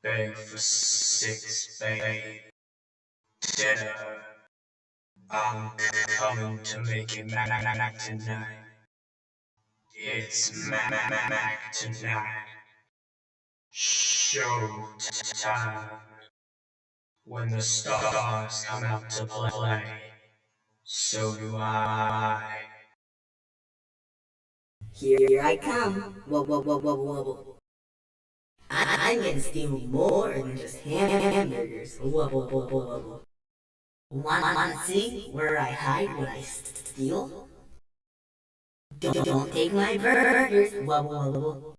Beg for 6, babe. Dinner. I'm coming to make it Mac tonight. It's Mac Tonight. Show time. When the stars come out to play, so do I. Here I come. Wubble, wubble, wubble, wubble. I'm gonna steal more than just hamburgers. Wubble, wubble, wubble. Wanna see where I hide what I steal? Don't take my burgers. Wubble, wubble, wubble.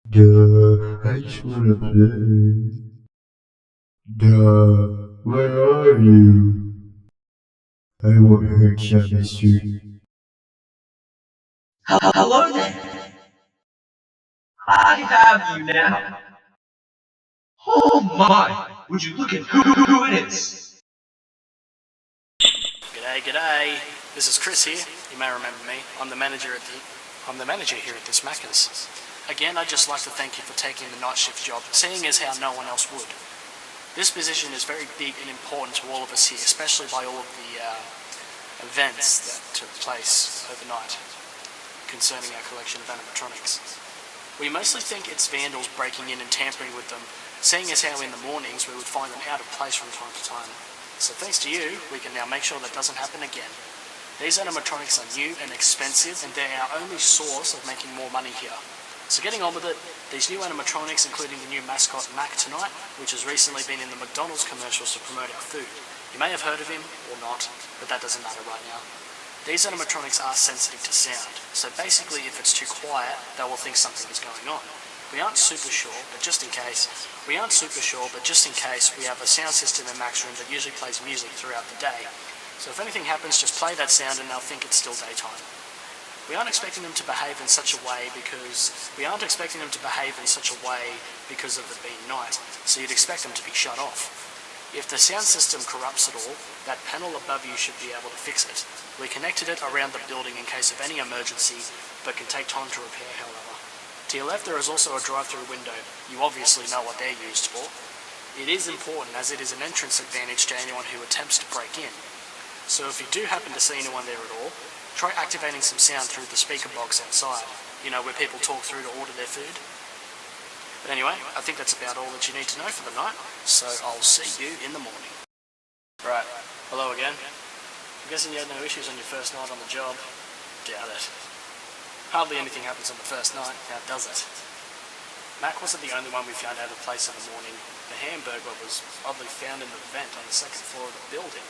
Duh, I just wanna play. Duh, where are you? I won't hurt you, mister. Hello there. I have you now. Oh my! Would you look at who it is? G'day. This is Chris here. You may remember me. I'm the manager here at this Macca's. Again, I'd just like to thank you for taking the night shift job, seeing as how no one else would. This position is very big and important to all of us here, especially by all of the events that took place overnight concerning our collection of animatronics. We mostly think it's vandals breaking in and tampering with them, seeing as how in the mornings we would find them out of place from time to time. So thanks to you, we can now make sure that doesn't happen again. These animatronics are new and expensive, and they're our only source of making more money here. So getting on with it, these new animatronics, including the new mascot Mac Tonight, which has recently been in the McDonald's commercials to promote our food. You may have heard of him, or not, but that doesn't matter right now. These animatronics are sensitive to sound, so basically if it's too quiet, they will think something is going on. We aren't super sure, but just in case, we have a sound system in Mac's room that usually plays music throughout the day. So if anything happens, just play that sound and they'll think it's still daytime. We aren't expecting them to behave in such a way because of it being night, so you'd expect them to be shut off. If the sound system corrupts at all, that panel above you should be able to fix it. We connected it around the building in case of any emergency, but can take time to repair however. To your left there is also a drive-through window. You obviously know what they're used for. It is important as it is an entrance advantage to anyone who attempts to break in. So if you do happen to see anyone there at all, try activating some sound through the speaker box outside. You know, where people talk through to order their food. But anyway, I think that's about all that you need to know for the night, so I'll see you in the morning. Right, hello again. I'm guessing you had no issues on your first night on the job. Doubt it. Hardly anything happens on the first night, now does it? Mac wasn't the only one we found out of place in the morning. The Hamburglar was oddly found in the vent on the second floor of the building.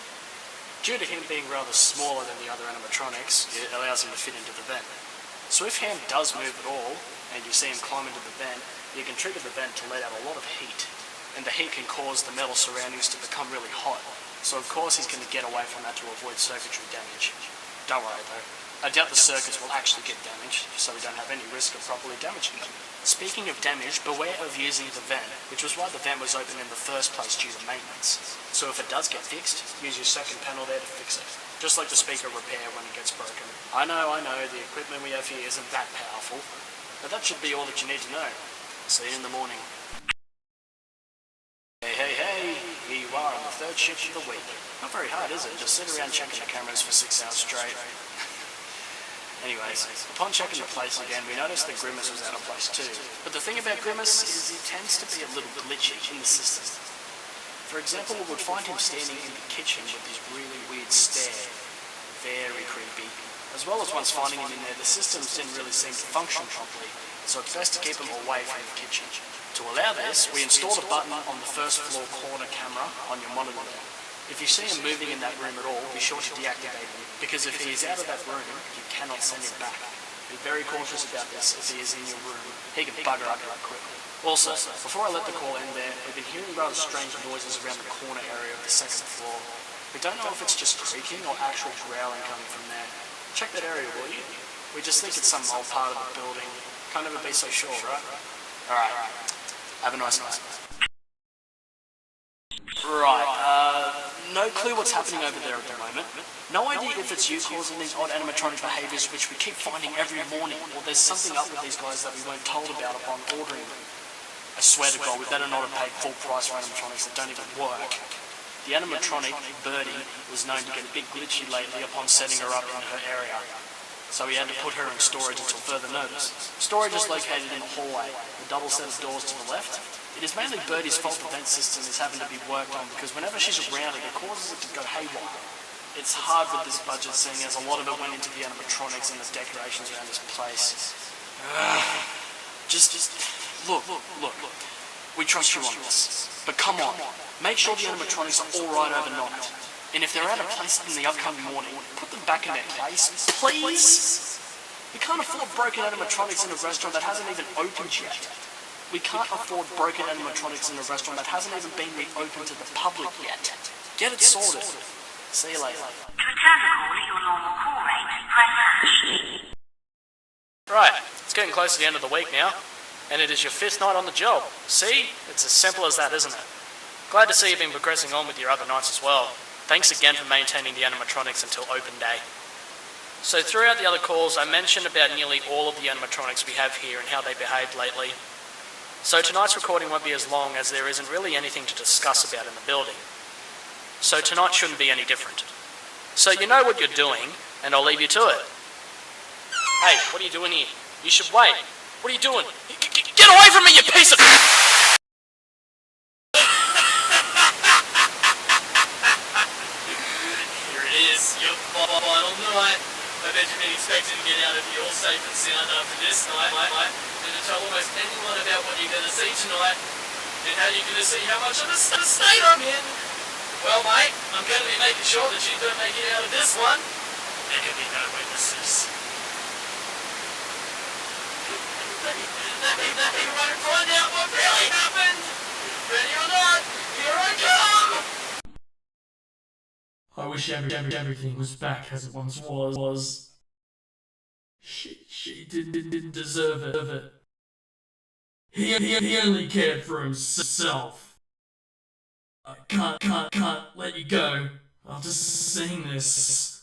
Due to him being rather smaller than the other animatronics, it allows him to fit into the vent. So if Ham does move at all, and you see him climb into the vent, you can trigger the vent to let out a lot of heat, and the heat can cause the metal surroundings to become really hot, so of course he's going to get away from that to avoid circuitry damage. Don't worry though, I doubt the circuits will actually get damaged, so we don't have any risk of properly damaging them. Speaking of damage, beware of using the vent, which was why the vent was open in the first place due to maintenance. So if it does get fixed, use your second panel there to fix it. Just like the speaker repair when it gets broken. I know, the equipment we have here isn't that powerful, but that should be all that you need to know. See you in the morning. Hey, here you are on the third shift of the week. Not very hard, is it? Just sit around checking the cameras for 6 hours straight. Anyways, upon checking the place again, we noticed that Grimace was out of place too. But the thing about Grimace is he tends to be a little glitchy in the system. For example, we would find him standing in the kitchen with this really weird stare. Very creepy. As well as once finding him in there, the systems didn't really seem to function properly, so it's best to keep him away from the kitchen. To allow this, we installed a button on the first floor corner camera on your monitor there. If you see him moving in that room at all, be sure to deactivate him, because if he is out of that room, you cannot send him back. Be very cautious about this if he is in your room. He can bugger up quite quickly. Also, before I let the call end there, we've been hearing rather strange noises around the corner area of the second floor. We don't know if it's just creaking or actual growling coming from there. Check that area, will you? We just think it's some old part of the building. Can't ever be so sure, right? Alright. Have a nice night. Right, no clue what's happening over there at the moment. No idea if it's you causing these odd animatronic behaviours which we keep finding every morning, or there's something up with these guys that we weren't told about upon ordering them. I swear to God, we better not have paid full price for animatronics that don't even work. The animatronic, Birdie, was known to get a bit glitchy lately upon setting her up in her area, so we had to put her in storage until further notice. Storage is located in the hallway, the double set of doors to the left. It is mainly Birdie's fault the vent system is having to be worked on because whenever she's around it causes it to go haywire. It's hard with this budget seeing as a lot of it went into the animatronics and the decorations around this place. Just look. We trust you on this. But come on, make sure the animatronics are alright overnight. And if they're out of place in the upcoming morning, put them back in their place, please? We can't afford broken animatronics in a restaurant that hasn't even opened yet. We can't afford broken animatronics in a restaurant that hasn't even been reopened to the public yet. Get it sorted. See you later. To return the call at your normal call rate, press hash. Right, it's getting close to the end of the week now, and it is your 5th night on the job. See? It's as simple as that, isn't it? Glad to see you've been progressing on with your other nights as well. Thanks again for maintaining the animatronics until open day. So throughout the other calls, I mentioned about nearly all of the animatronics we have here and how they behaved lately. So tonight's recording won't be as long as there isn't really anything to discuss about in the building. So tonight shouldn't be any different. So you know what you're doing, and I'll leave you to it. Hey, what are you doing here? You should wait. What are you doing? Get away from me, you piece of... Here it is, your final night. I bet you've been expecting to get out of here all safe and sound after this night. And to tell almost anyone about what you're going to see tonight, and how you're going to see how much of a state I'm in. Well, mate, I'm going to be making sure that you don't make it out of this one. There can be no witnesses. They won't find out what really happened. Ready or not, here I come! I wish everything was back as it once was. She didn't deserve it. He only cared for himself. I can't let you go after seeing this.